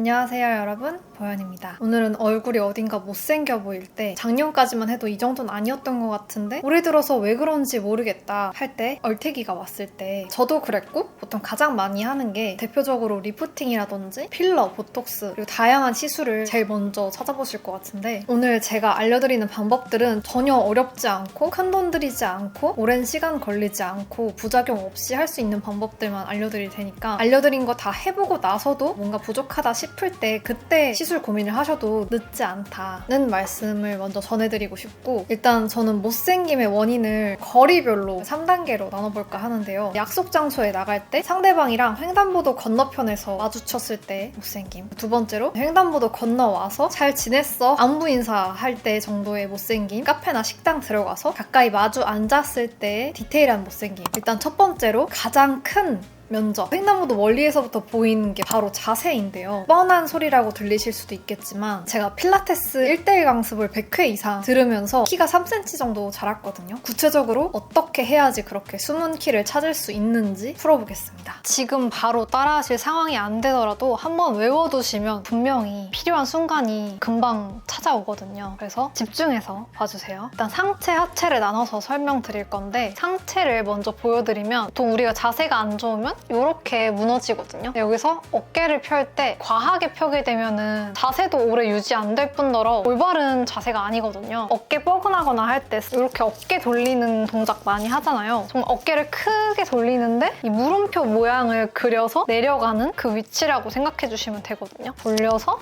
안녕하세요 여러분, 보현입니다. 오늘은 얼굴이 어딘가 못생겨 보일 때 작년까지만 해도 이 정도는 아니었던 것 같은데 올해 들어서 왜 그런지 모르겠다 할 때 얼태기가 왔을 때 저도 그랬고 보통 가장 많이 하는 게 대표적으로 리프팅이라든지 필러, 보톡스 그리고 다양한 시술을 제일 먼저 찾아보실 것 같은데 오늘 제가 알려드리는 방법들은 전혀 어렵지 않고 큰돈 들이지 않고 오랜 시간 걸리지 않고 부작용 없이 할 수 있는 방법들만 알려드릴 테니까 알려드린 거 다 해보고 나서도 뭔가 부족하다 싶을 때 그때 시술 고민을 하셔도 늦지 않다는 말씀을 먼저 전해드리고 싶고 일단 저는 못생김의 원인을 거리별로 3단계로 나눠볼까 하는데요. 약속 장소에 나갈 때 상대방이랑 횡단보도 건너편에서 마주쳤을 때 못생김, 두 번째로 횡단보도 건너와서 잘 지냈어? 안부 인사할 때 정도의 못생김, 카페나 식당 들어가서 가까이 마주 앉았을 때 디테일한 못생김. 일단 첫 번째로 가장 큰 면적. 횡단보도 멀리에서부터 보이는 게 바로 자세인데요. 뻔한 소리라고 들리실 수도 있겠지만 제가 필라테스 1대1 강습을 100회 이상 들으면서 키가 3cm 정도 자랐거든요. 구체적으로 어떻게 해야지 그렇게 숨은 키를 찾을 수 있는지 풀어보겠습니다. 지금 바로 따라하실 상황이 안 되더라도 한번 외워두시면 분명히 필요한 순간이 금방 찾아오거든요. 그래서 집중해서 봐주세요. 일단 상체, 하체를 나눠서 설명드릴 건데 상체를 먼저 보여드리면 보통 우리가 자세가 안 좋으면 이렇게 무너지거든요. 여기서 어깨를 펼 때 과하게 펴게 되면은 자세도 오래 유지 안 될 뿐더러 올바른 자세가 아니거든요. 어깨 뻐근하거나 할 때 이렇게 어깨 돌리는 동작 많이 하잖아요. 정말 어깨를 크게 돌리는데 이 물음표 모양을 그려서 내려가는 그 위치라고 생각해 주시면 되거든요. 돌려서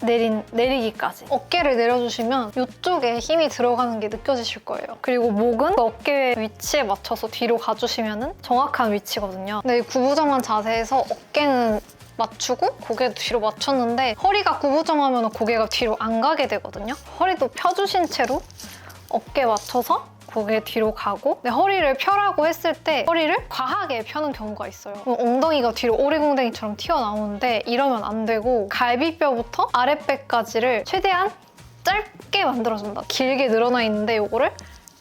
내리기까지. 어깨를 내려주시면 이쪽에 힘이 들어가는 게 느껴지실 거예요. 그리고 목은 그 어깨 위치에 맞춰서 뒤로 가주시면 정확한 위치거든요. 근데 이 구부정한 자세에서 어깨는 맞추고 고개도 뒤로 맞췄는데 허리가 구부정하면 고개가 뒤로 안 가게 되거든요. 허리도 펴주신 채로 어깨 맞춰서 고개 뒤로 가고 허리를 펴라고 했을 때 허리를 과하게 펴는 경우가 있어요. 엉덩이가 뒤로 오리궁뎅이처럼 튀어나오는데 이러면 안 되고 갈비뼈부터 아랫배까지를 최대한 짧게 만들어준다. 길게 늘어나 있는데 이거를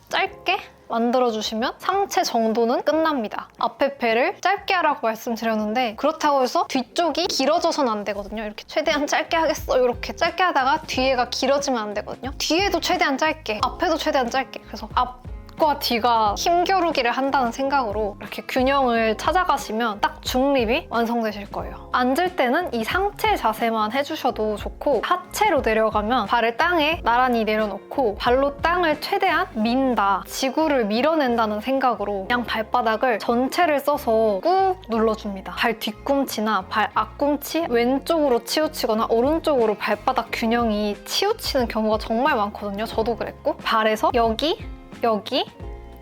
짧게 만들어주시면 상체 정도는 끝납니다. 앞에 배를 짧게 하라고 말씀드렸는데 그렇다고 해서 뒤쪽이 길어져서는 안 되거든요. 이렇게 최대한 짧게 하겠어 이렇게 짧게 하다가 뒤에가 길어지면 안 되거든요. 뒤에도 최대한 짧게, 앞에도 최대한 짧게. 그래서 앞과 뒤가 힘겨루기를 한다는 생각으로 이렇게 균형을 찾아가시면 딱 중립이 완성되실 거예요. 앉을 때는 이 상체 자세만 해주셔도 좋고 하체로 내려가면 발을 땅에 나란히 내려놓고 발로 땅을 최대한 민다, 지구를 밀어낸다는 생각으로 그냥 발바닥을 전체를 써서 꾹 눌러줍니다. 발 뒤꿈치나 발 앞꿈치 왼쪽으로 치우치거나 오른쪽으로 발바닥 균형이 치우치는 경우가 정말 많거든요. 저도 그랬고 발에서 여기,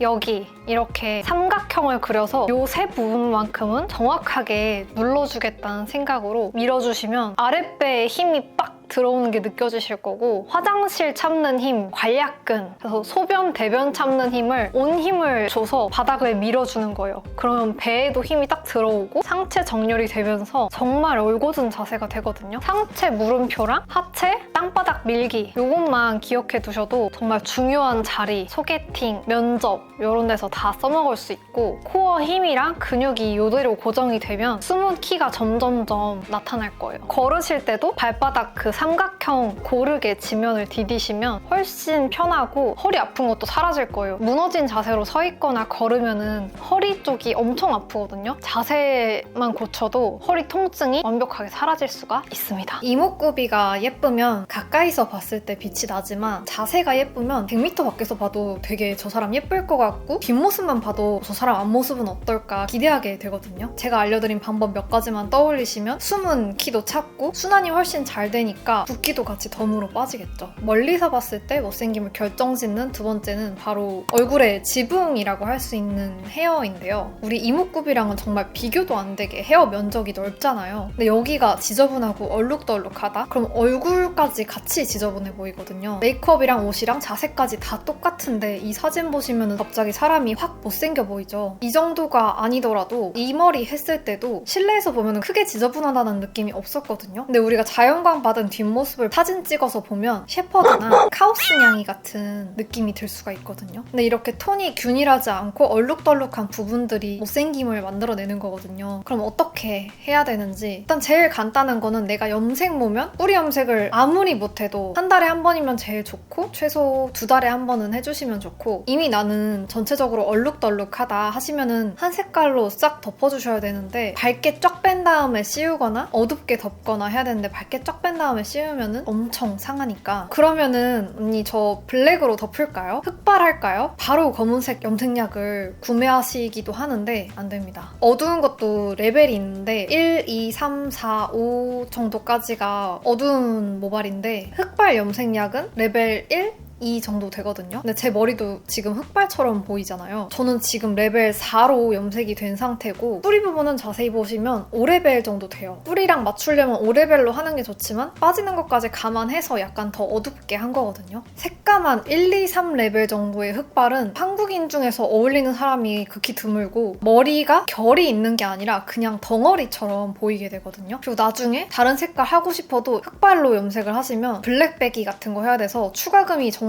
여기 이렇게 삼각형을 그려서 이 세 부분만큼은 정확하게 눌러주겠다는 생각으로 밀어주시면 아랫배에 힘이 빡 들어오는 게 느껴지실 거고 화장실 참는 힘, 관략근, 그래서 소변, 대변 참는 힘을 온 힘을 줘서 바닥을 밀어주는 거예요. 그러면 배에도 힘이 딱 들어오고 상체 정렬이 되면서 정말 올곧은 자세가 되거든요. 상체 물음표랑 하체 땅바닥 밀기 이것만 기억해 두셔도 정말 중요한 자리, 소개팅, 면접 이런 데서 다 써먹을 수 있고 코어 힘이랑 근육이 이대로 고정이 되면 숨은 키가 점점점 나타날 거예요. 걸으실 때도 발바닥 그 삼각형 고르게 지면을 디디시면 훨씬 편하고 허리 아픈 것도 사라질 거예요. 무너진 자세로 서 있거나 걸으면은 허리 쪽이 엄청 아프거든요. 자세만 고쳐도 허리 통증이 완벽하게 사라질 수가 있습니다. 이목구비가 예쁘면 가까이서 봤을 때 빛이 나지만 자세가 예쁘면 100m 밖에서 봐도 되게 저 사람 예쁠 것 같고 뒷모습만 봐도 저 사람 앞모습은 어떨까 기대하게 되거든요. 제가 알려드린 방법 몇 가지만 떠올리시면 숨은 키도 찾고 순환이 훨씬 잘 되니까 붓기도 같이 덤으로 빠지겠죠. 멀리서 봤을 때 못생김을 결정짓는 두 번째는 바로 얼굴의 지붕이라고 할 수 있는 헤어인데요. 우리 이목구비랑은 정말 비교도 안 되게 헤어 면적이 넓잖아요. 근데 여기가 지저분하고 얼룩덜룩하다? 그럼 얼굴까지 같이 지저분해 보이거든요. 메이크업이랑 옷이랑 자세까지 다 똑같은데 이 사진 보시면 갑자기 사람이 확 못생겨 보이죠. 이 정도가 아니더라도 이 머리 했을 때도 실내에서 보면 크게 지저분하다는 느낌이 없었거든요. 근데 우리가 자연광 받은 뒷모습을 사진 찍어서 보면 셰퍼드나 카오스 냥이 같은 느낌이 들 수가 있거든요. 근데 이렇게 톤이 균일하지 않고 얼룩덜룩한 부분들이 못생김을 만들어내는 거거든요. 그럼 어떻게 해야 되는지, 일단 제일 간단한 거는 내가 염색모면 뿌리 염색을 아무리 못해도 한 달에 한 번이면 제일 좋고 최소 2달에 한 번은 해주시면 좋고, 이미 나는 전체적으로 얼룩덜룩하다 하시면은 한 색깔로 싹 덮어주셔야 되는데 밝게 쫙 뺀 다음에 씌우거나 어둡게 덮거나 해야 되는데 밝게 쫙 뺀 다음에 씌우면은 엄청 상하니까, 그러면은 언니 저 블랙으로 덮을까요? 흑발할까요? 바로 검은색 염색약을 구매하시기도 하는데 안 됩니다. 어두운 것도 레벨이 있는데 1, 2, 3, 4, 5 정도까지가 어두운 모발인데 흑발 염색약은 레벨 1, 2 정도 되거든요. 근데 제 머리도 지금 흑발처럼 보이잖아요. 저는 지금 레벨 4로 염색이 된 상태고 뿌리 부분은 자세히 보시면 5레벨 정도 돼요. 뿌리랑 맞추려면 5레벨로 하는 게 좋지만 빠지는 것까지 감안해서 약간 더 어둡게 한 거거든요. 색감한 1, 2, 3레벨 정도의 흑발은 한국인 중에서 어울리는 사람이 극히 드물고 머리가 결이 있는 게 아니라 그냥 덩어리처럼 보이게 되거든요. 그리고 나중에 다른 색깔 하고 싶어도 흑발로 염색을 하시면 블랙배기 같은 거 해야 돼서 추가금이 정말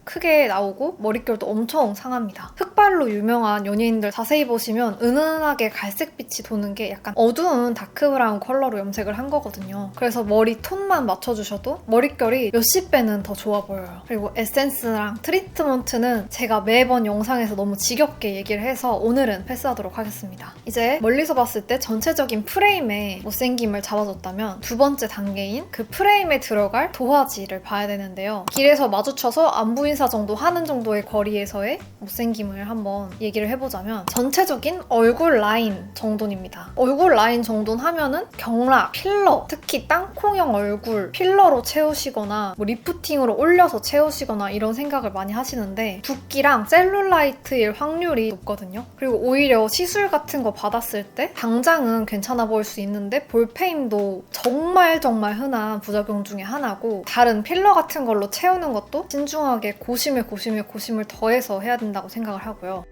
크게 나오고 머릿결도 엄청 상합니다. 흑발로 유명한 연예인들 자세히 보시면 은은하게 갈색빛이 도는 게 약간 어두운 다크브라운 컬러로 염색을 한 거거든요. 그래서 머리 톤만 맞춰주셔도 머릿결이 몇십 배는 더 좋아 보여요. 그리고 에센스랑 트리트먼트는 제가 매번 영상에서 너무 지겹게 얘기를 해서 오늘은 패스하도록 하겠습니다. 이제 멀리서 봤을 때 전체적인 프레임의 못생김을 잡아줬다면 두 번째 단계인 그 프레임에 들어갈 도화지를 봐야 되는데요. 길에서 마주쳐서 안부 인사 정도 하는 정도의 거리에서의 못생김을 한번 얘기를 해보자면 전체적인 얼굴 라인 정돈입니다. 얼굴 라인 정돈 하면은 경락, 필러, 특히 땅콩형 얼굴 필러로 채우시거나 뭐 리프팅으로 올려서 채우시거나 이런 생각을 많이 하시는데 붓기랑 셀룰라이트일 확률이 높거든요. 그리고 오히려 시술 같은 거 받았을 때 당장은 괜찮아 보일 수 있는데 볼페임도 정말 흔한 부작용 중에 하나고, 다른 필러 같은 걸로 채우는 것도 신중하게 고심을 더해서 해야 된다고 생각을 하고요.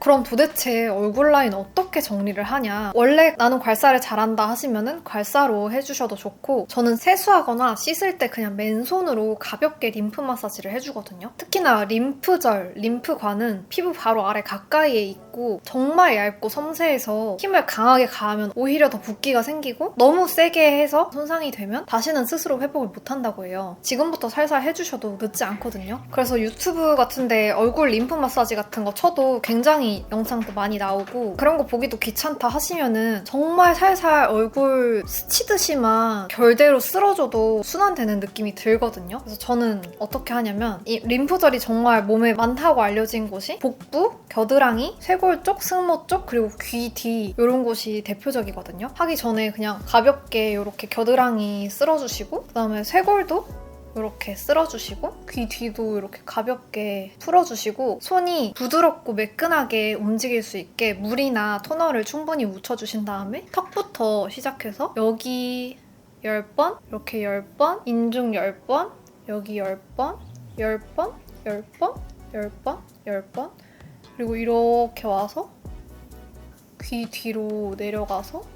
그럼 도대체 얼굴 라인 어떻게 정리를 하냐? 원래 나는 괄사를 잘한다 하시면은 괄사로 해주셔도 좋고, 저는 세수하거나 씻을 때 그냥 맨손으로 가볍게 림프 마사지를 해주거든요. 특히나 림프절, 림프관은 피부 바로 아래 가까이에 있고 정말 얇고 섬세해서 힘을 강하게 가하면 오히려 더 붓기가 생기고, 너무 세게 해서 손상이 되면 다시는 스스로 회복을 못한다고 해요. 지금부터 살살 해주셔도 늦지 않거든요. 그래서 유튜브 같은데 얼굴 림프 마사지 같은 거 쳐도 굉장히 영상도 많이 나오고, 그런 거 보기도 귀찮다 하시면은 정말 살살 얼굴 스치듯이만 결대로 쓸어줘도 순환되는 느낌이 들거든요. 그래서 저는 어떻게 하냐면, 이 림프절이 정말 몸에 많다고 알려진 곳이 복부, 겨드랑이, 쇄골 쪽, 승모 쪽, 그리고 귀 뒤 이런 곳이 대표적이거든요. 하기 전에 그냥 가볍게 이렇게 겨드랑이 쓸어주시고, 그 다음에 쇄골도 이렇게 쓸어주시고, 귀 뒤도 이렇게 가볍게 풀어주시고, 손이 부드럽고 매끈하게 움직일 수 있게 물이나 토너를 충분히 묻혀주신 다음에 턱부터 시작해서 여기 10번, 이렇게 10번, 인중 10번, 여기 10번, 10번, 10번, 10번, 10번, 그리고 이렇게 와서 귀 뒤로 내려가서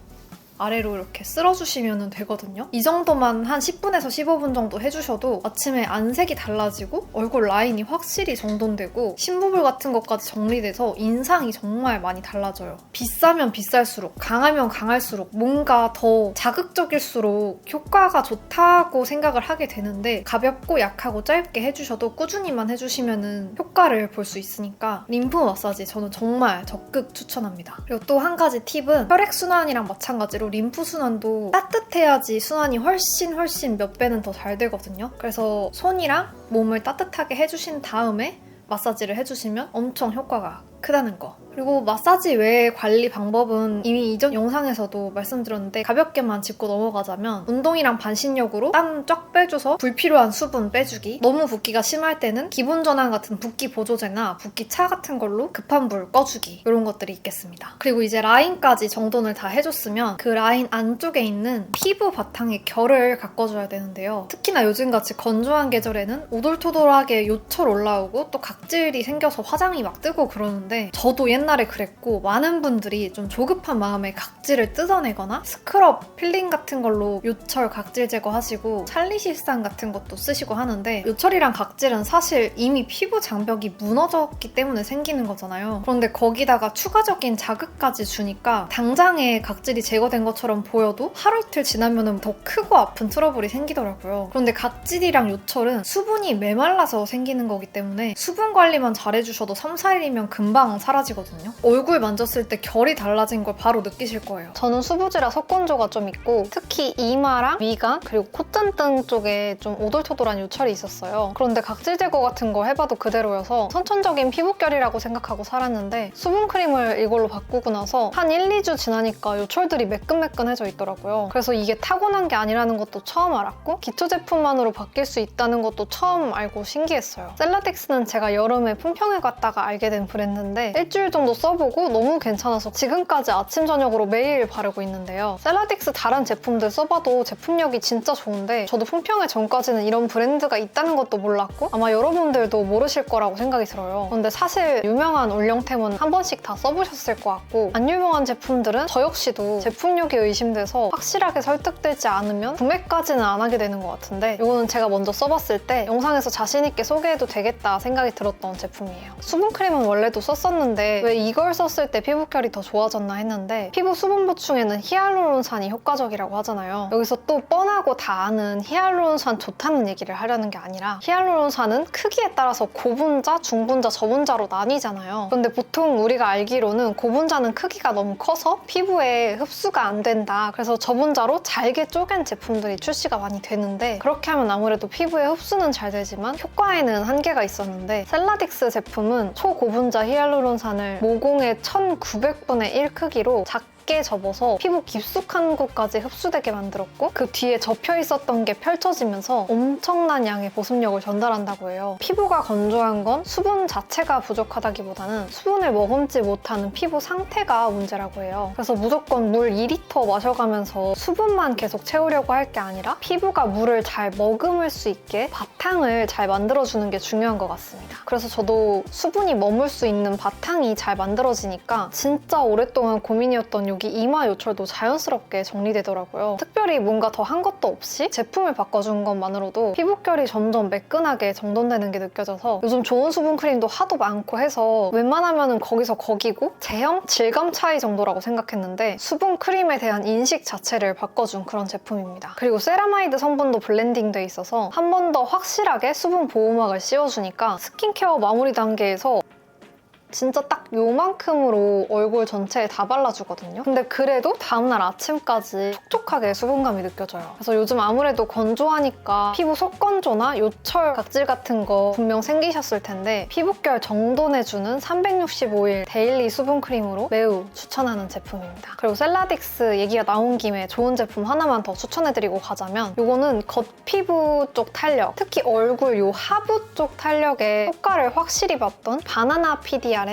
아래로 이렇게 쓸어주시면 되거든요. 이 정도만 한 10분에서 15분 정도 해주셔도 아침에 안색이 달라지고 얼굴 라인이 확실히 정돈되고 심부볼 같은 것까지 정리돼서 인상이 정말 많이 달라져요. 비싸면 비쌀수록, 강하면 강할수록 뭔가 더 자극적일수록 효과가 좋다고 생각을 하게 되는데, 가볍고 약하고 짧게 해주셔도 꾸준히만 해주시면 효과를 볼 수 있으니까 림프 마사지 저는 정말 적극 추천합니다. 그리고 또 한 가지 팁은 혈액순환이랑 마찬가지로 림프 순환도 따뜻해야지 순환이 훨씬 몇 배는 더 잘 되거든요. 그래서 손이랑 몸을 따뜻하게 해주신 다음에 마사지를 해주시면 엄청 효과가 크다는 거. 그리고 마사지 외의 관리 방법은 이미 이전 영상에서도 말씀드렸는데 가볍게만 짚고 넘어가자면, 운동이랑 반신욕으로 땀 쫙 빼줘서 불필요한 수분 빼주기, 너무 붓기가 심할 때는 기분 전환 같은 붓기 보조제나 붓기차 같은 걸로 급한 불 꺼주기, 이런 것들이 있겠습니다. 그리고 이제 라인까지 정돈을 다 해줬으면 그 라인 안쪽에 있는 피부 바탕의 결을 가꿔줘야 되는데요. 특히나 요즘같이 건조한 계절에는 오돌토돌하게 요철 올라오고 또 각질이 생겨서 화장이 막 뜨고 그러는데, 있는데 저도 옛날에 그랬고 많은 분들이 좀 조급한 마음에 각질을 뜯어내거나 스크럽, 필링 같은 걸로 요철 각질 제거하시고 찰리실산 같은 것도 쓰시고 하는데 요철이랑 각질은 사실 이미 피부 장벽이 무너졌기 때문에 생기는 거잖아요. 그런데 거기다가 추가적인 자극까지 주니까 당장에 각질이 제거된 것처럼 보여도 하루 이틀 지나면 더 크고 아픈 트러블이 생기더라고요. 그런데 각질이랑 요철은 수분이 메말라서 생기는 거기 때문에 수분 관리만 잘해주셔도 3, 4일이면 금방 사라지거든요. 얼굴 만졌을 때 결이 달라진 걸 바로 느끼실 거예요. 저는 수부지라 속건조가 좀 있고 특히 이마랑 위관 그리고 콧잔등 쪽에 좀 오돌토돌한 요철이 있었어요. 그런데 각질 제거 같은 거 해봐도 그대로여서 선천적인 피부결이라고 생각하고 살았는데 수분크림을 이걸로 바꾸고 나서 한 1, 2주 지나니까 요철들이 매끈매끈해져 있더라고요. 그래서 이게 타고난 게 아니라는 것도 처음 알았고 기초 제품만으로 바뀔 수 있다는 것도 처음 알고 신기했어요. 셀라딕스는 제가 여름에 품평회 갔다가 알게 된 브랜드인데 일주일 정도 써보고 너무 괜찮아서 지금까지 아침 저녁으로 매일 바르고 있는데요. 셀라딕스 다른 제품들 써봐도 제품력이 진짜 좋은데 저도 품평회 전까지는 이런 브랜드가 있다는 것도 몰랐고 아마 여러분들도 모르실 거라고 생각이 들어요. 그런데 사실 유명한 올영템은 한 번씩 다 써보셨을 것 같고 안 유명한 제품들은 저 역시도 제품력이 의심돼서 확실하게 설득되지 않으면 구매까지는 안 하게 되는 것 같은데 이거는 제가 먼저 써봤을 때 영상에서 자신있게 소개해도 되겠다 생각이 들었던 제품이에요. 수분크림은 원래도 썼었는데 왜 이걸 썼을 때 피부결이 더 좋아졌나 했는데 피부 수분 보충에는 히알루론산이 효과적이라고 하잖아요. 여기서 또 뻔하고 다 아는 히알루론산 좋다는 얘기를 하려는 게 아니라 히알루론산은 크기에 따라서 고분자, 중분자, 저분자로 나뉘잖아요. 그런데 보통 우리가 알기로는 고분자는 크기가 너무 커서 피부에 흡수가 안 된다. 그래서 저분자로 잘게 쪼갠 제품들이 출시가 많이 되는데 그렇게 하면 아무래도 피부에 흡수는 잘 되지만 효과에는 한계가 있었는데 셀라딕스 제품은 초고분자 히알루론산을 모공의 1900분의 1 크기로 작게 접어서 피부 깊숙한 곳까지 흡수되게 만들었고 그 뒤에 접혀 있었던 게 펼쳐지면서 엄청난 양의 보습력을 전달한다고 해요. 피부가 건조한 건 수분 자체가 부족하다기보다는 수분을 머금지 못하는 피부 상태가 문제라고 해요. 그래서 무조건 물 2리터 마셔가면서 수분만 계속 채우려고 할 게 아니라 피부가 물을 잘 머금을 수 있게 바탕을 잘 만들어주는 게 중요한 것 같습니다. 그래서 저도 수분이 머물 수 있는 바탕이 잘 만들어지니까 진짜 오랫동안 고민이었던 여기 이마 요철도 자연스럽게 정리되더라고요. 특별히 뭔가 더 한 것도 없이 제품을 바꿔준 것만으로도 피부결이 점점 매끈하게 정돈되는 게 느껴져서 요즘 좋은 수분크림도 하도 많고 해서 웬만하면 거기서 거기고 제형, 질감 차이 정도라고 생각했는데 수분크림에 대한 인식 자체를 바꿔준 그런 제품입니다. 그리고 세라마이드 성분도 블렌딩돼 있어서 한 번 더 확실하게 수분 보호막을 씌워주니까 스킨케어 마무리 단계에서 진짜 딱 요만큼으로 얼굴 전체에 다 발라주거든요. 근데 그래도 다음날 아침까지 촉촉하게 수분감이 느껴져요. 그래서 요즘 아무래도 건조하니까 피부 속건조나 요철, 각질 같은 거 분명 생기셨을 텐데 피부결 정돈해주는 365일 데일리 수분크림으로 매우 추천하는 제품입니다. 그리고 셀라딕스 얘기가 나온 김에 좋은 제품 하나만 더 추천해드리고 가자면 이거는 겉피부 쪽 탄력, 특히 얼굴 요 하부 쪽 탄력에 효과를 확실히 봤던 바나나 BDRN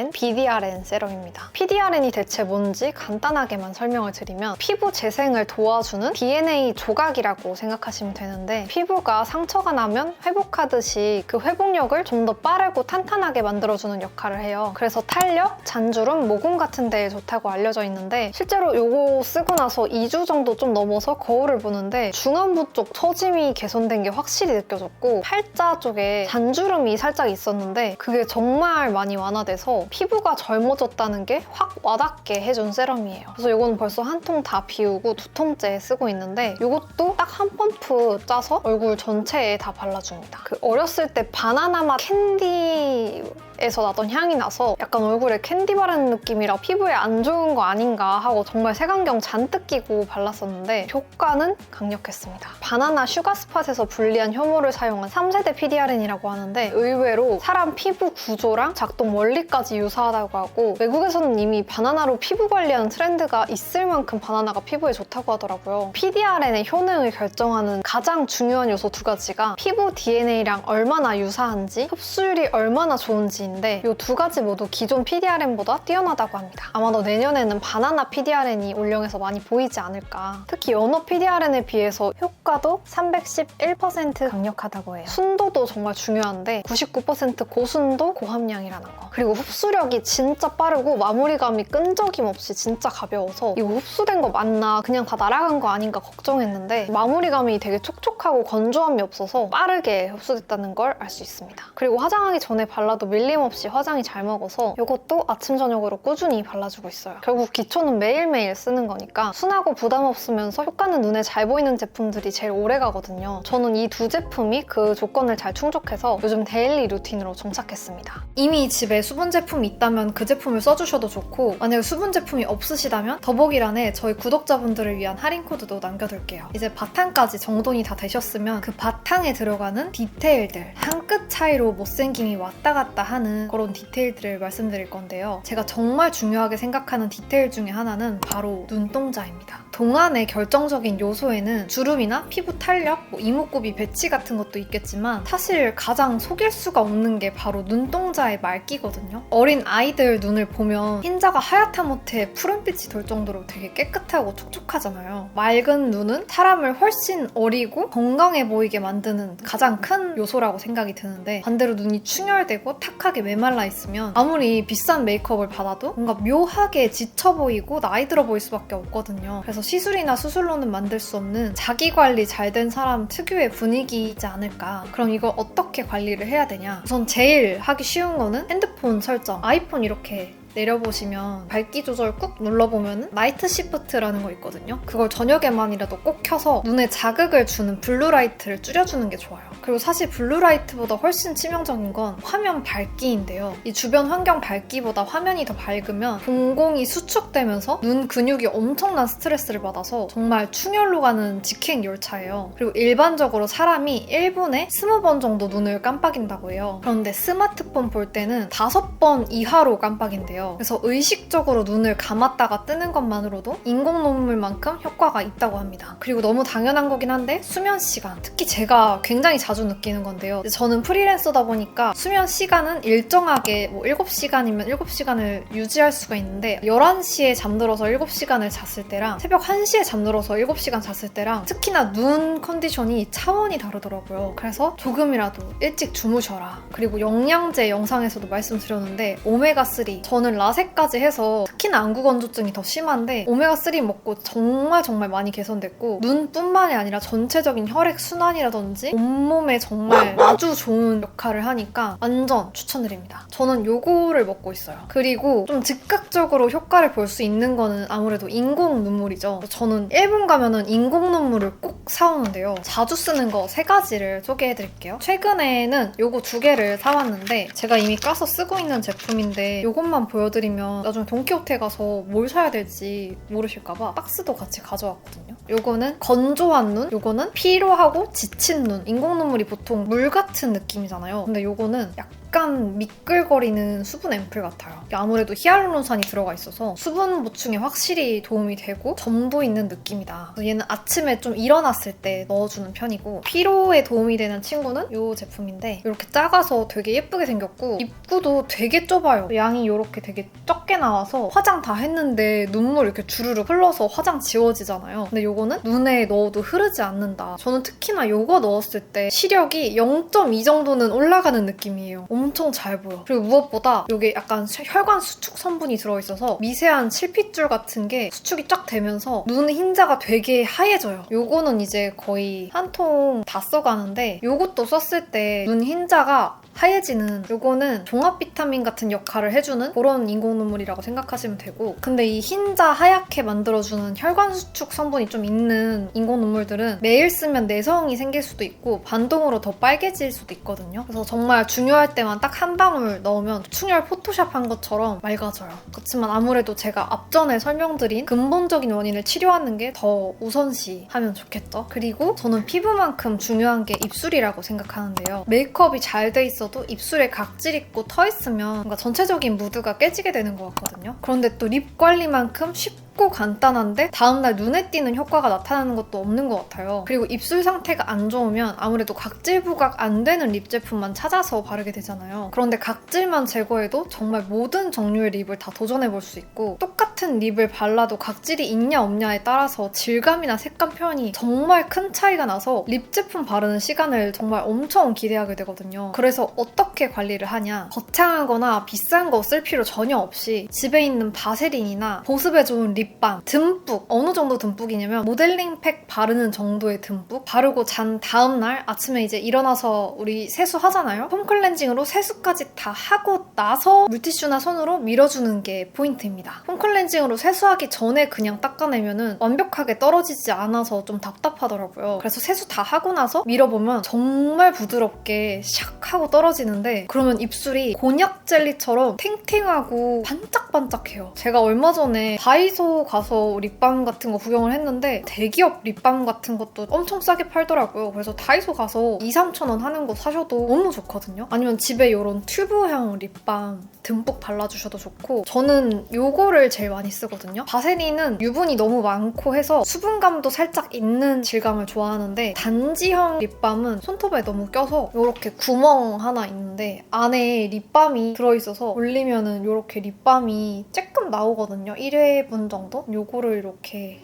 세럼입니다. PDRN이 대체 뭔지 간단하게만 설명을 드리면 피부 재생을 도와주는 DNA 조각이라고 생각하시면 되는데 피부가 상처가 나면 회복하듯이 그 회복력을 좀 더 빠르고 탄탄하게 만들어주는 역할을 해요. 그래서 탄력, 잔주름, 모공 같은 데에 좋다고 알려져 있는데 실제로 이거 쓰고 나서 2주 정도 좀 넘어서 거울을 보는데 중안부 쪽 처짐이 개선된 게 확실히 느껴졌고 팔자 쪽에 잔주름이 살짝 있었는데 그게 정말 많이 완화돼서 피부가 젊어졌다는 게 확 와닿게 해준 세럼이에요. 그래서 이건 벌써 한 통 다 비우고 2통째 쓰고 있는데 이것도 딱 한 펌프 짜서 얼굴 전체에 다 발라줍니다. 그 어렸을 때 바나나 맛 캔디에서 나던 향이 나서 약간 얼굴에 캔디 바르는 느낌이라 피부에 안 좋은 거 아닌가 하고 정말 색안경 잔뜩 끼고 발랐었는데 효과는 강력했습니다. 바나나 슈가스팟에서 분리한 효모를 사용한 3세대 PDRN이라고 하는데 의외로 사람 피부 구조랑 작동 원리까지 유사하다고 하고 외국에서는 이미 바나나로 피부 관리하는 트렌드가 있을 만큼 바나나가 피부에 좋다고 하더라고요. PDRN의 효능을 결정하는 가장 중요한 요소 2가지가 피부 DNA랑 얼마나 유사한지 흡수율이 얼마나 좋은지 PDRN인데 이 두 가지 모두 기존 PDRN보다 뛰어나다고 합니다. 아마도 내년에는 바나나 PDRN이 올영에서 많이 보이지 않을까. 특히 연어 PDRN에 비해서 효과도 311% 강력하다고 해요. 순도도 정말 중요한데 99% 고순도 고함량이라는 거. 그리고 흡수력이 진짜 빠르고 마무리감이 끈적임 없이 진짜 가벼워서 이거 흡수된 거 맞나 그냥 다 날아간 거 아닌가 걱정했는데 마무리감이 되게 촉촉하고 건조함이 없어서 빠르게 흡수됐다는 걸 알 수 있습니다. 그리고 화장하기 전에 발라도 밀림 없이 화장이 잘 먹어서 이것도 아침 저녁으로 꾸준히 발라주고 있어요. 결국 기초는 매일매일 쓰는 거니까 순하고 부담 없으면서 효과는 눈에 잘 보이는 제품들이 제일 오래 가거든요. 저는 이 두 제품이 그 조건을 잘 충족해서 요즘 데일리 루틴으로 정착했습니다. 이미 집에 수분 제품이 있다면 그 제품을 써주셔도 좋고 만약에 수분 제품이 없으시다면 더보기란에 저희 구독자분들을 위한 할인 코드도 남겨둘게요. 이제 바탕까지 정돈이 다 되셨으면 그 바탕에 들어가는 디테일들 한 끗 차이로 못생김이 왔다 갔다 하는 그런 디테일들을 말씀드릴 건데요. 제가 정말 중요하게 생각하는 디테일 중에 하나는 바로 눈동자입니다. 동안의 결정적인 요소에는 주름이나 피부 탄력, 이목구비 배치 같은 것도 있겠지만 사실 가장 속일 수가 없는 게 바로 눈동자의 맑기거든요. 어린 아이들 눈을 보면 흰자가 하얗다못해 푸른빛이 돌 정도로 되게 깨끗하고 촉촉하잖아요. 맑은 눈은 사람을 훨씬 어리고 건강해 보이게 만드는 가장 큰 요소라고 생각이 드는데 반대로 눈이 충혈되고 탁하게 메말라 있으면 아무리 비싼 메이크업을 받아도 뭔가 묘하게 지쳐 보이고 나이 들어 보일 수밖에 없거든요. 그래서 시술이나 수술로는 만들 수 없는 자기 관리 잘 된 사람 특유의 분위기이지 않을까. 그럼 이걸 어떻게 관리를 해야 되냐? 우선 제일 하기 쉬운 거는 핸드폰 설정. 아이폰 이렇게 내려보시면 밝기 조절 꾹 눌러보면 나이트 시프트라는 거 있거든요. 그걸 저녁에만이라도 꼭 켜서 눈에 자극을 주는 블루라이트를 줄여주는 게 좋아요. 그리고 사실 블루라이트보다 훨씬 치명적인 건 화면 밝기인데요. 이 주변 환경 밝기보다 화면이 더 밝으면 동공이 수축되면서 눈 근육이 엄청난 스트레스를 받아서 정말 충혈로 가는 직행 열차예요. 그리고 일반적으로 사람이 1분에 20번 정도 눈을 깜빡인다고 해요. 그런데 스마트폰 볼 때는 5번 이하로 깜빡인대요. 그래서 의식적으로 눈을 감았다가 뜨는 것만으로도 인공 눈물만큼 효과가 있다고 합니다. 그리고 너무 당연한 거긴 한데 수면 시간. 특히 제가 굉장히 자주 느끼는 건데요. 저는 프리랜서다 보니까 수면 시간은 일정하게 7시간이면 7시간을 유지할 수가 있는데 11시에 잠들어서 7시간을 잤을 때랑 새벽 1시에 잠들어서 7시간 잤을 때랑 특히나 눈 컨디션이 차원이 다르더라고요. 그래서 조금이라도 일찍 주무셔라. 그리고 영양제 영상에서도 말씀드렸는데 오메가3 저는 라섹까지 해서 특히나 안구 건조증이 더 심한데 오메가3 먹고 정말 많이 개선됐고 눈뿐만이 아니라 전체적인 혈액 순환이라든지 온몸에 정말 아주 좋은 역할을 하니까 완전 추천드립니다. 저는 요거를 먹고 있어요. 그리고 좀 즉각적으로 효과를 볼 수 있는 거는 아무래도 인공 눈물이죠. 저는 일본 가면은 인공 눈물을 꼭 사오는데요. 자주 쓰는 거 3가지를 소개해드릴게요. 최근에는 요거 2개를 사왔는데 제가 이미 까서 쓰고 있는 제품인데 요것만 보여드리면 나중에 돈키호테 가서 뭘 사야 될지 모르실까봐 박스도 같이 가져왔거든요. 요거는 건조한 눈, 요거는 피로하고 지친 눈. 인공 눈물이 보통 물 같은 느낌이잖아요. 근데 요거는 약간 미끌거리는 수분 앰플 같아요. 아무래도 히알루론산이 들어가 있어서 수분 보충에 확실히 도움이 되고 점도 있는 느낌이다. 얘는 아침에 좀 일어났을 때 넣어주는 편이고 피로에 도움이 되는 친구는 이 제품인데 이렇게 작아서 되게 예쁘게 생겼고 입구도 되게 좁아요. 양이 이렇게 되게 적게 나와서 화장 다 했는데 눈물 이렇게 주르륵 흘러서 화장 지워지잖아요. 근데 이거는 눈에 넣어도 흐르지 않는다. 저는 특히나 이거 넣었을 때 시력이 0.2 정도는 올라가는 느낌이에요. 엄청 잘 보여. 그리고 무엇보다 이게 약간 혈관 수축 성분이 들어있어서 미세한 칠핏줄 같은 게 수축이 쫙 되면서 눈 흰자가 되게 하얘져요. 요거는 이제 거의 한 통 다 써가는데 요것도 썼을 때 눈 흰자가 하얘지는 요거는 종합 비타민 같은 역할을 해주는 그런 인공 눈물이라고 생각하시면 되고 근데 이 흰자 하얗게 만들어주는 혈관 수축 성분이 좀 있는 인공 눈물들은 매일 쓰면 내성이 생길 수도 있고 반동으로 더 빨개질 수도 있거든요. 그래서 정말 중요할 때만 딱 한 방울 넣으면 충혈 포토샵 한 것처럼 맑아져요. 그렇지만 아무래도 제가 앞전에 설명드린 근본적인 원인을 치료하는 게 더 우선시하면 좋겠죠. 그리고 저는 피부만큼 중요한 게 입술이라고 생각하는데요. 메이크업이 잘 돼 있어도 입술에 각질 있고 터 있으면 뭔가 전체적인 무드가 깨지게 되는 것 같거든요. 그런데 또 립 관리만큼 쉽고 쉽고 간단한데 다음날 눈에 띄는 효과가 나타나는 것도 없는 것 같아요. 그리고 입술 상태가 안 좋으면 아무래도 각질 부각 안 되는 립 제품만 찾아서 바르게 되잖아요. 그런데 각질만 제거해도 정말 모든 종류의 립을 다 도전해볼 수 있고 똑같은 립을 발라도 각질이 있냐 없냐에 따라서 질감이나 색감 표현이 정말 큰 차이가 나서 립 제품 바르는 시간을 정말 엄청 기대하게 되거든요. 그래서 어떻게 관리를 하냐? 거창하거나 비싼 거 쓸 필요 전혀 없이 집에 있는 바세린이나 보습에 좋은 립밤 듬뿍, 어느 정도 듬뿍이냐면 모델링 팩 바르는 정도의 듬뿍 바르고 잔 다음날 아침에 이제 일어나서 우리 세수하잖아요? 폼 클렌징으로 세수까지 다 하고 나서 물티슈나 손으로 밀어주는 게 포인트입니다. 폼 클렌징으로 세수하기 전에 그냥 닦아내면은 완벽하게 떨어지지 않아서 좀 답답하더라고요. 그래서 세수 다 하고 나서 밀어보면 정말 부드럽게 샥 하고 떨어지는데 그러면 입술이 곤약 젤리처럼 탱탱하고 반짝반짝해요. 제가 얼마 전에 다이소 가서 립밤 같은 거 구경을 했는데 대기업 립밤 같은 것도 엄청 싸게 팔더라고요. 그래서 다이소 가서 2-3천 원 하는 거 사셔도 너무 좋거든요. 아니면 집에 이런 튜브형 립밤 듬뿍 발라주셔도 좋고 저는 요거를 제일 많이 쓰거든요. 바세린은 유분이 너무 많고 해서 수분감도 살짝 있는 질감을 좋아하는데 단지형 립밤은 손톱에 너무 껴서 이렇게 구멍 하나 있는데 안에 립밤이 들어있어서 올리면은 이렇게 립밤이 쬐끔 나오거든요. 1회분 정도? 요거를 이렇게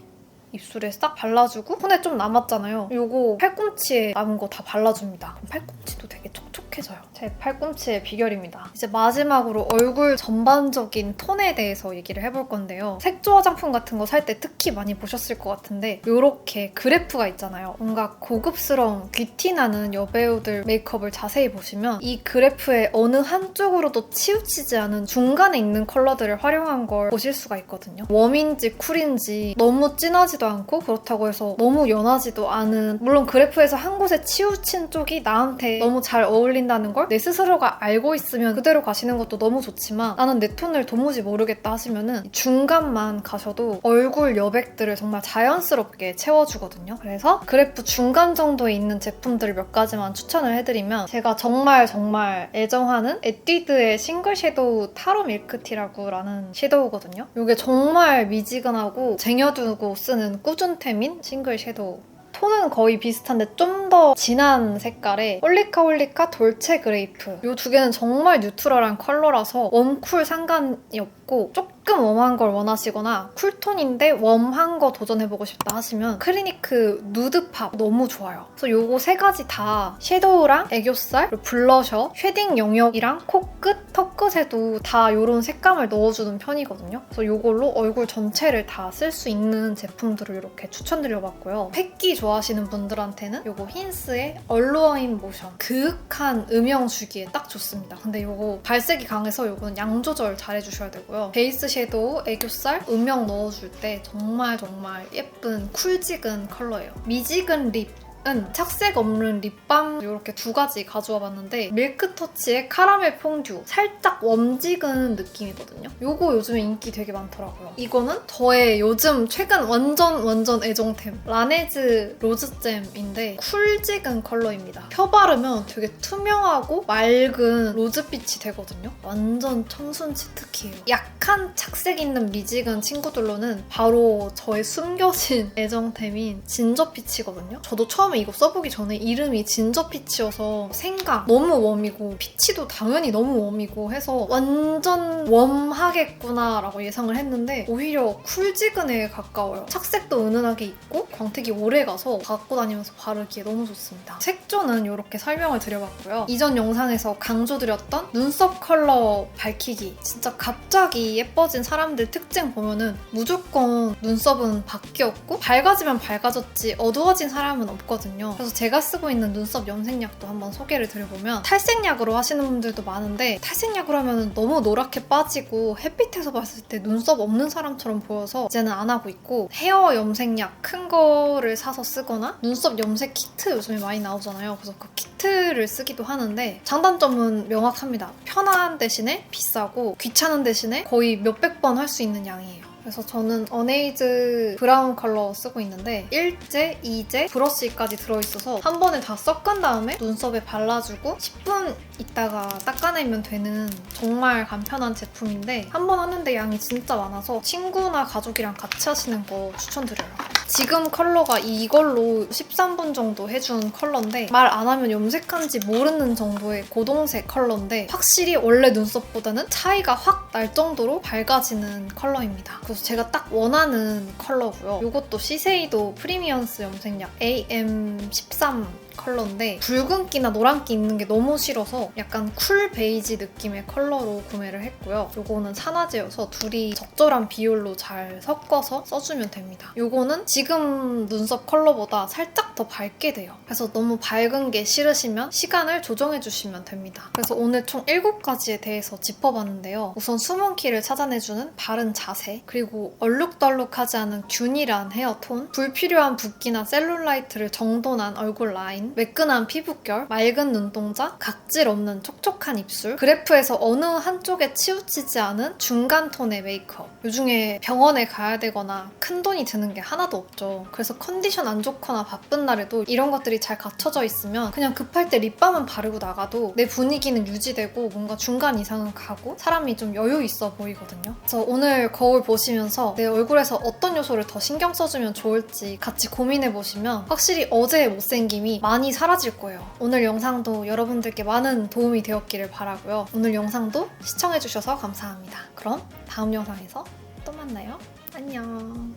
입술에 싹 발라주고 손에 좀 남았잖아요. 요거 팔꿈치에 남은 거 다 발라줍니다. 그럼 팔꿈치도 되게 촉촉해져요. 제 팔꿈치의 비결입니다. 이제 마지막으로 얼굴 전반적인 톤에 대해서 얘기를 해볼 건데요. 색조 화장품 같은 거 살 때 특히 많이 보셨을 것 같은데 요렇게 그래프가 있잖아요. 뭔가 고급스러운 귀티나는 여배우들 메이크업을 자세히 보시면 이 그래프의 어느 한쪽으로도 치우치지 않은 중간에 있는 컬러들을 활용한 걸 보실 수가 있거든요. 웜인지 쿨인지 너무 진하지도 않고 그렇다고 해서 너무 연하지도 않은 물론 그래프에서 한 곳에 치우친 쪽이 나한테 너무 잘 어울린다는 걸 내 스스로가 알고 있으면 그대로 가시는 것도 너무 좋지만 나는 내 톤을 도무지 모르겠다 하시면은 중간만 가셔도 얼굴 여백들을 정말 자연스럽게 채워주거든요. 그래서 그래프 중간 정도에 있는 제품들 몇 가지만 추천을 해드리면 제가 정말 애정하는 에뛰드의 싱글 섀도우 타로 밀크티라고 라는 섀도우거든요. 이게 정말 미지근하고 쟁여두고 쓰는 꾸준템인 싱글 섀도우. 톤은 거의 비슷한데 좀 더 진한 색깔의 홀리카 홀리카 돌체 그레이프. 이 두 개는 정말 뉴트럴한 컬러라서 웜쿨 상관이 없고 조금 웜한 걸 원하시거나 쿨톤인데 웜한 거 도전해보고 싶다 하시면 클리니크 누드팝 너무 좋아요. 그래서 요거 세 가지 다 섀도우랑 애교살, 그리고 블러셔, 쉐딩 영역이랑 코끝, 턱끝에도 다 이런 색감을 넣어주는 편이거든요. 그래서 요걸로 얼굴 전체를 다 쓸 수 있는 제품들을 이렇게 추천드려봤고요. 팩기 좋아하시는 분들한테는 요거 힌스의 얼루어인 모션. 그윽한 음영 주기에 딱 좋습니다. 근데 요거 발색이 강해서 요거는 양 조절 잘 해주셔야 되고요. 베이스 섀도우, 애교살, 음영 넣어줄 때 정말 예쁜 쿨지근 컬러예요. 미지근 립 은 착색 없는 립밤 이렇게 두 가지 가져와 봤는데 밀크터치의 카라멜 퐁듀 살짝 웜지근 느낌이거든요. 요거 요즘에 인기 되게 많더라고요. 이거는 저의 요즘 최근 완전 애정템 라네즈 로즈잼인데 쿨지근 컬러입니다. 펴 바르면 되게 투명하고 맑은 로즈빛이 되거든요. 완전 청순 치트키예요. 약한 착색 있는 미지근 친구들로는 바로 저의 숨겨진 애정템인 진저피치거든요. 저도 처음에 이거 써보기 전에 이름이 진저피치여서 생각 너무 웜이고 피치도 당연히 너무 웜이고 해서 완전 웜하겠구나 라고 예상을 했는데 오히려 쿨지근에 가까워요. 착색도 은은하게 있고 광택이 오래가서 갖고 다니면서 바르기에 너무 좋습니다. 색조는 이렇게 설명을 드려봤고요. 이전 영상에서 강조드렸던 눈썹 컬러 밝히기. 진짜 갑자기 예뻐진 사람들 특징 보면은 무조건 눈썹은 바뀌었고 밝아지면 밝아졌지 어두워진 사람은 없거든요. 그래서 제가 쓰고 있는 눈썹 염색약도 한번 소개를 드려보면 탈색약으로 하시는 분들도 많은데 탈색약으로 하면 너무 노랗게 빠지고 햇빛에서 봤을 때 눈썹 없는 사람처럼 보여서 이제는 안 하고 있고 헤어 염색약 큰 거를 사서 쓰거나 눈썹 염색 키트 요즘에 많이 나오잖아요. 그래서 그 키트를 쓰기도 하는데 장단점은 명확합니다. 편한 대신에 비싸고 귀찮은 대신에 거의 몇백 번 할 수 있는 양이에요. 그래서 저는 어네이즈 브라운 컬러 쓰고 있는데 1제, 2제, 브러쉬까지 들어있어서 한 번에 다 섞은 다음에 눈썹에 발라주고 10분 있다가 닦아내면 되는 정말 간편한 제품인데 한 번 하는데 양이 진짜 많아서 친구나 가족이랑 같이 하시는 거 추천드려요. 지금 컬러가 이걸로 13분 정도 해준 컬러인데 말 안 하면 염색한지 모르는 정도의 고동색 컬러인데 확실히 원래 눈썹보다는 차이가 확 날 정도로 밝아지는 컬러입니다. 그래서 제가 딱 원하는 컬러고요. 이것도 시세이도 프리미엄스 염색약 AM13 컬러인데 붉은기나 노란기 있는 게 너무 싫어서 약간 쿨 베이지 느낌의 컬러로 구매를 했고요. 이거는 산화제여서 둘이 적절한 비율로 잘 섞어서 써주면 됩니다. 이거는 지금 눈썹 컬러보다 살짝 더 밝게 돼요. 그래서 너무 밝은 게 싫으시면 시간을 조정해주시면 됩니다. 그래서 오늘 총 7가지에 대해서 짚어봤는데요. 우선 수분기를 찾아내주는 바른 자세, 그리고 얼룩덜룩하지 않은 균일한 헤어톤, 불필요한 붓기나 셀룰라이트를 정돈한 얼굴 라인, 매끈한 피부결, 맑은 눈동자, 각질 없는 촉촉한 입술, 그래프에서 어느 한쪽에 치우치지 않은 중간 톤의 메이크업. 요즘에 병원에 가야 되거나 큰 돈이 드는 게 하나도 없죠. 그래서 컨디션 안 좋거나 바쁜 날에도 이런 것들이 잘 갖춰져 있으면 그냥 급할 때 립밤은 바르고 나가도 내 분위기는 유지되고 뭔가 중간 이상은 가고 사람이 좀 여유 있어 보이거든요. 그래서 오늘 거울 보시면서 내 얼굴에서 어떤 요소를 더 신경 써주면 좋을지 같이 고민해보시면 확실히 어제의 못생김이 많이 사라질 거예요. 오늘 영상도 여러분들께 많은 도움이 되었기를 바라고요. 오늘 영상도 시청해주셔서 감사합니다. 그럼 다음 영상에서 또 만나요. 안녕.